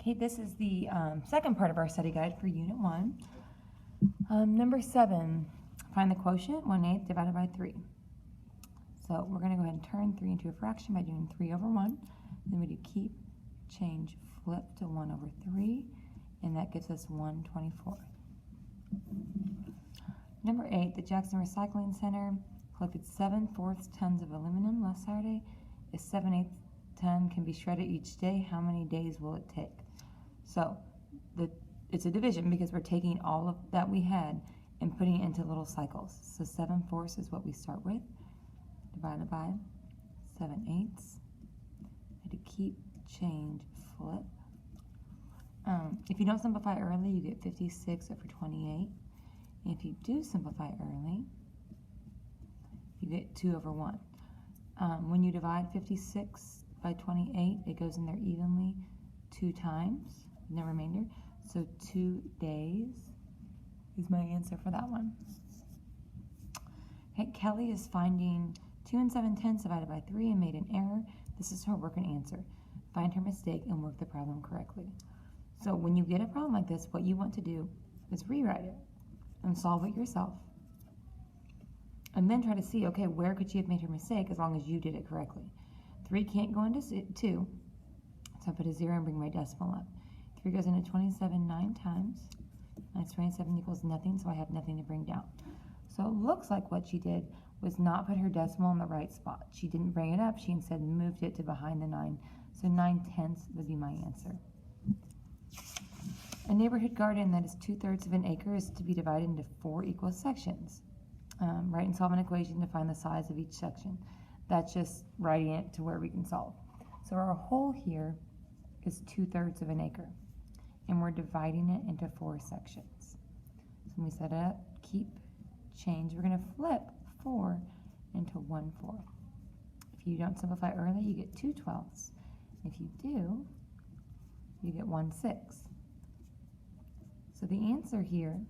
Okay, this is the second part of our study guide for Unit 1. Number 7, find the quotient, 1/8 divided by 3. So we're going to go ahead and turn 3 into a fraction by doing 3 over 1. Then we do keep, change, flip to 1 over 3, and that gives us 1/24. Number 8, the Jackson Recycling Center collected 7/4 tons of aluminum last Saturday. If 7/8 ton can be shredded each day, how many days will it take? So it's a division because we're taking all of that we had and putting it into little cycles. So 7/4 is what we start with, divided by 7/8. I had to keep, change, flip. If you don't simplify early, you get 56 over 28. And if you do simplify early, you get 2 over 1. When you divide 56 by 28, it goes in there evenly 2 times, in the remainder. So 2 days is my answer for that one. Okay, Kelly is finding 2 7/10 divided by 3 and made an error. This is her work and answer. Find her mistake and work the problem correctly. So when you get a problem like this, what you want to do is rewrite it and solve it yourself. And then try to see, okay, where could she have made her mistake as long as you did it correctly. 3 can't go into 2, so I put a 0 and bring my decimal up. 3 goes into 27 9 times. Minus 27 equals nothing, so I have nothing to bring down. So it looks like what she did was not put her decimal in the right spot. She didn't bring it up, she instead moved it to behind the 9. So 9/10 would be my answer. A neighborhood garden that is 2/3 of an acre is to be divided into 4 equal sections. Write and solve an equation to find the size of each section. That's just writing it to where we can solve. So our whole here is 2/3 of an acre, and we're dividing it into 4 sections. So when we set it up, keep, change, we're going to flip 4 into 1/4. If you don't simplify early, you get 2/12. If you do, you get 1/6. So the answer here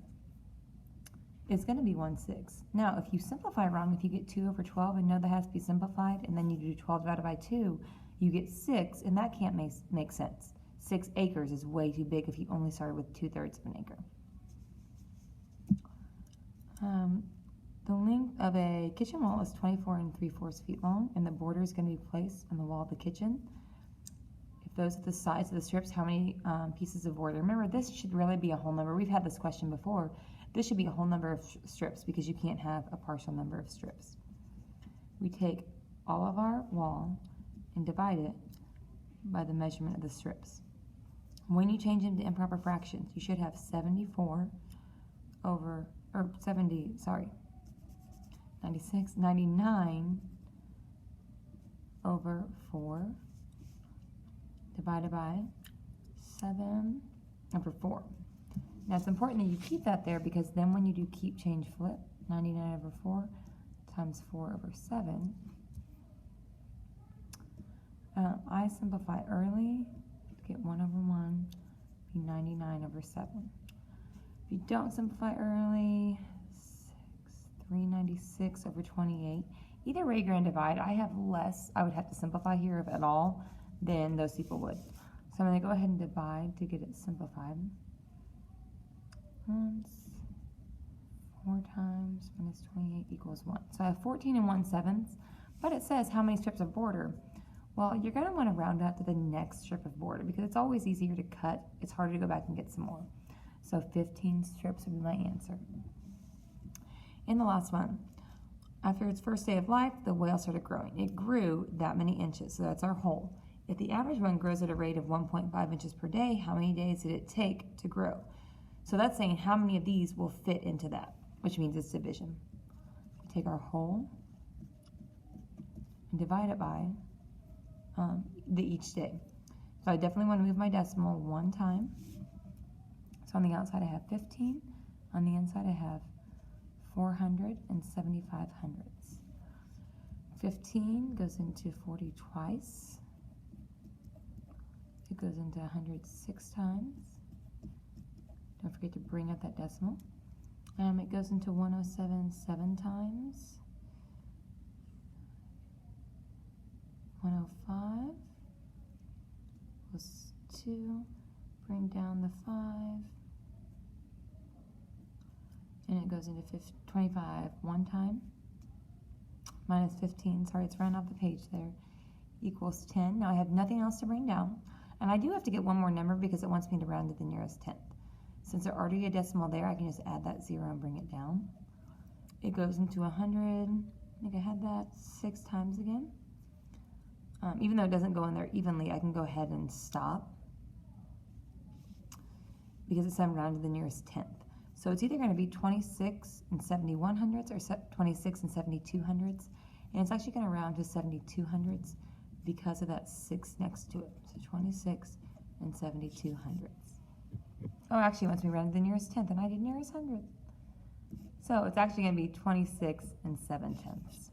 is going to be 1/6. Now, if you simplify wrong, if you get 2 over 12 and know that has to be simplified, and then you do 12 divided by 2, you get 6, and that can't make sense. 6 acres is way too big if you only started with 2/3 of an acre. The length of a kitchen wall is 24 3/4 feet long, and the border is going to be placed on the wall of the kitchen. If those are the size of the strips, how many pieces of board? Remember, this should really be a whole number. We've had this question before. This should be a whole number of strips because you can't have a partial number of strips. We take all of our wall and divide it by the measurement of the strips. When you change into improper fractions, you should have 99 over 4 divided by 7 over 4. Now it's important that you keep that there because then when you do keep, change, flip, 99 over 4 times 4 over 7. I simplify early, get 1 over 1, be 99 over 7. If you don't simplify early, 396 over 28. Either way you're going to divide. I have less, I would have to simplify here if at all, than those people would. So I'm going to go ahead and divide to get it simplified. 4 times minus 28 equals 1. So I have 14 1/7, but it says how many strips of border. Well, you're going to want to round up to the next strip of border because it's always easier to cut. It's harder to go back and get some more. So 15 strips would be my answer. And the last one. After its first day of life, the whale started growing. It grew that many inches, so that's our whole. If the average one grows at a rate of 1.5 inches per day, how many days did it take to grow? So that's saying how many of these will fit into that, which means it's division. We take our whole and divide it by each day. So I definitely want to move my decimal 1 time. So on the outside I have 15. On the inside I have 475 hundredths. 15 goes into 40 twice. It goes into 106 times. Don't forget to bring up that decimal. It goes into 107 7 times. 105 plus 2 bring down the 5, and it goes into 25 one time, minus 15, sorry, it's running off the page there, equals 10. Now I have nothing else to bring down, and I do have to get one more number because it wants me to round to the nearest 10th. Since there's already a decimal there, I can just add that 0 and bring it down. It goes into 100, I think I had that 6 times again. Even though it doesn't go in there evenly, I can go ahead and stop because it's I'm round to the nearest 10th. So it's either going to be 26 and 71 hundredths or 26 and 72 hundredths, and it's actually going to round to 72 hundredths because of that 6 next to it. So 26 and 72 hundredths. Oh, actually it wants me round to the nearest 10th, and I did nearest hundredth. So it's actually going to be 26 and 7 tenths.